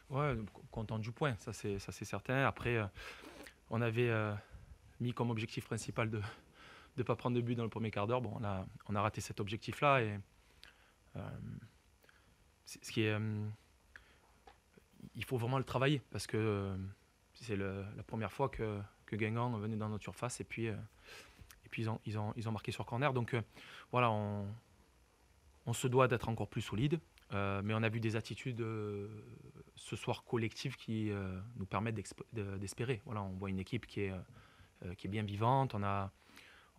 Ouais, content du point, ça c'est certain. Après, on avait mis comme objectif principal de ne pas prendre de but dans le premier quart d'heure. Bon, on a raté cet objectif-là. Et euh, ce qui est, il faut vraiment le travailler parce que c'est la première fois que Guingamp venait dans notre surface et puis ils ont marqué sur corner. Donc voilà, on se doit d'être encore plus solide. Mais on a vu des attitudes ce soir collectives qui nous permettent d'espérer. Voilà, on voit une équipe qui est bien vivante.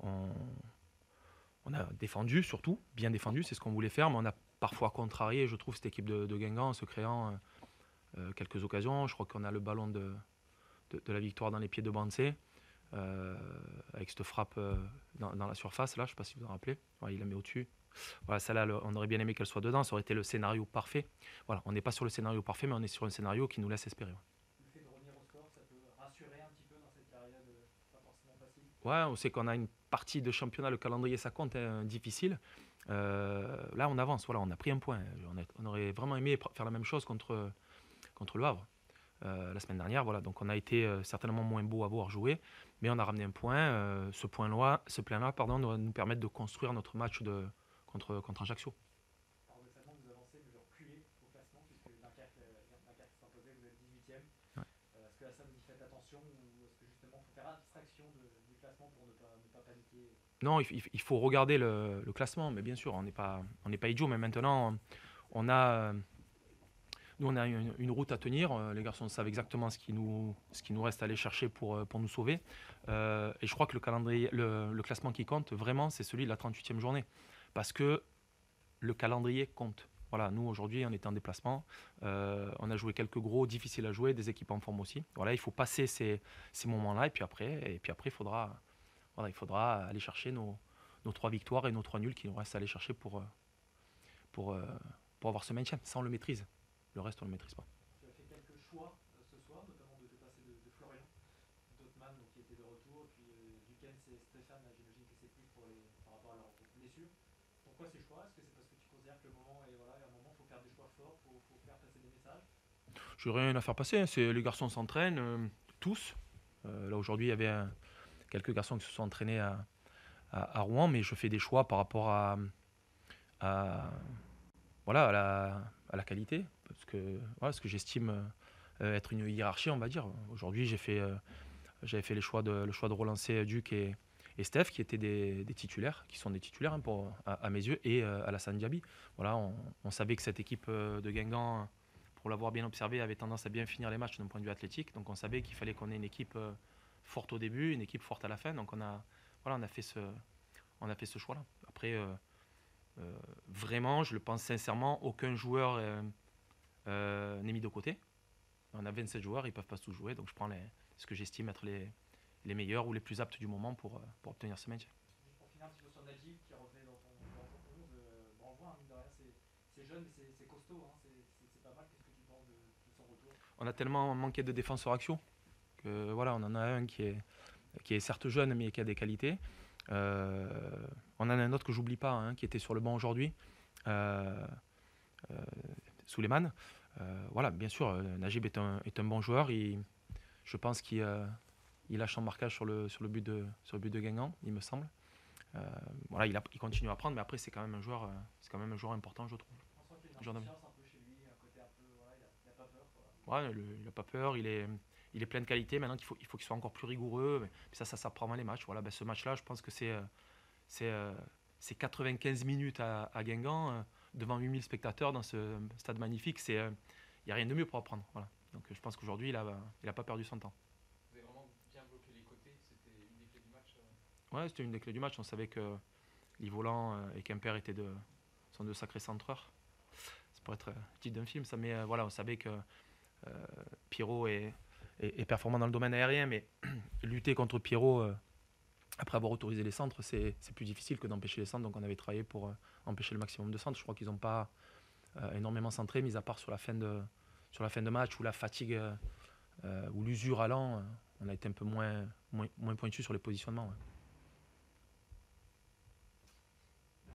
On, on a défendu surtout, bien défendu, c'est ce qu'on voulait faire, mais on a parfois contrarié, je trouve, cette équipe de Guingamp en se créant quelques occasions. Je crois qu'on a le ballon de la victoire dans les pieds de Bansé, avec cette frappe dans la surface, là, je ne sais pas si vous vous en rappelez. Ouais, il la met au-dessus. Voilà, celle-là, on aurait bien aimé qu'elle soit dedans, ça aurait été le scénario parfait. Voilà, on n'est pas sur le scénario parfait, mais on est sur un scénario qui nous laisse espérer. Ouais, Le fait de revenir au score, ça peut rassurer un petit peu dans cette période pas forcément facile. ouais, on sait qu'on a une partie de championnat, le calendrier, ça compte, hein, difficile. Là, on avance, voilà, on a pris un point. On aurait vraiment aimé faire la même chose contre le Havre la semaine dernière. Voilà, donc on a été certainement moins beau à voir jouer, mais on a ramené un point. Ce point-là, pardon, doit nous permettre de construire notre match contre Ajaccio. Paradoxalement, vous avancez, mais vous reculez au classement, puisque Dunkerque s'est imposé, vous êtes 18e. Ouais. Est-ce que là, ça vous dit faites attention, ou est-ce que justement, il faut faire abstraction du classement pour ne pas paniquer? Non, il faut regarder le classement, mais bien sûr, on n'est pas idiot, mais maintenant, on a, nous, on a une route à tenir. Les garçons savent exactement ce qui nous reste à aller chercher pour nous sauver. Et je crois que le calendrier, le classement qui compte, vraiment, c'est celui de la 38e journée. Parce que le calendrier compte. Voilà, nous, aujourd'hui, on était en déplacement. On a joué quelques gros, difficiles à jouer, des équipes en forme aussi. Voilà, il faut passer ces moments-là. Et puis après, il faudra aller chercher nos 3 victoires et nos 3 nuls qui nous restent à aller chercher pour, euh, pour avoir ce maintien. Ça, on le maîtrise. Le reste, on ne le maîtrise pas. Tu as fait quelques choix ce soir, notamment de te passer de Florian, Dotman donc, qui était de retour, et puis Dukens et Stéphane, j'imagine que c'est plus par rapport à leur blessure. Pourquoi ces choix? Est-ce que c'est parce que tu considères que le moment est voilà, un moment, il faut faire des choix forts, faut faire passer des messages? Je n'ai rien à faire passer. Hein. Les garçons s'entraînent, tous. Là, aujourd'hui, il y avait quelques garçons qui se sont entraînés à Rouen, mais je fais des choix par rapport à, voilà, à la qualité, parce que, voilà, ce que j'estime être une hiérarchie, on va dire. Aujourd'hui, j'avais fait le choix de relancer Duc et Steph, qui étaient des titulaires, qui sont des titulaires hein, à mes yeux, et Alassane Diaby. Voilà, on savait que cette équipe de Guingamp, pour l'avoir bien observé, avait tendance à bien finir les matchs d'un point de vue athlétique. Donc on savait qu'il fallait qu'on ait une équipe forte au début, une équipe forte à la fin. Donc voilà, on a fait ce choix-là. Après, vraiment, je le pense sincèrement, aucun joueur n'est mis de côté. On a 27 joueurs, ils ne peuvent pas tous jouer. Donc je prends ce que j'estime être les meilleurs ou les plus aptes du moment pour obtenir ce maintien. Juste pour finir un petit peu sur Najib qui revenait dans ton 11, bravo, hein, mine de rien, c'est jeune mais c'est costaud, hein, c'est pas mal. Qu'est-ce que tu penses de son retour? On a tellement manqué de défenseurs axiaux que voilà, on en a un qui est certes jeune mais qui a des qualités. Euh, on en a un autre que j'oublie pas, hein, qui était sur le banc aujourd'hui, euh, euh, Souleymane. Voilà, bien sûr, Najib est un bon joueur. Je pense il lâche son marquage sur le but de Guingamp, il me semble. Euh, voilà, il continue à apprendre, mais après c'est quand même un joueur important, je trouve. On sent qu'il y a une Genre insouciance un peu chez lui, un côté un peu, voilà, il a pas peur, quoi. ouais, il n'a pas peur, il est plein de qualité. Maintenant il faut qu'il soit encore plus rigoureux. Mais ça s'apprend dans les matchs. Voilà, ben, ce match-là, je pense que c'est, euh, c'est 95 minutes à Guingamp, devant 8000 spectateurs dans ce stade magnifique. Il n'y a rien de mieux pour apprendre. Voilà. Donc je pense qu'aujourd'hui, il a pas perdu son temps. Vous avez vraiment bien bloqué les côtés, c'était une des clés du match. Ouais, c'était une des clés du match. On savait que Livolan et Quimper sont de sacrés centreurs. Ça pourrait être le titre d'un film, ça, mais voilà, on savait que Pierrot est performant dans le domaine aérien, mais lutter contre Pierrot après avoir autorisé les centres, c'est plus difficile que d'empêcher les centres. Donc on avait travaillé pour empêcher le maximum de centres. Je crois qu'ils n'ont pas énormément centré, mis à part sur la fin de match où la fatigue ou l'usure allant, on a été un peu moins pointu sur les positionnements. Ouais.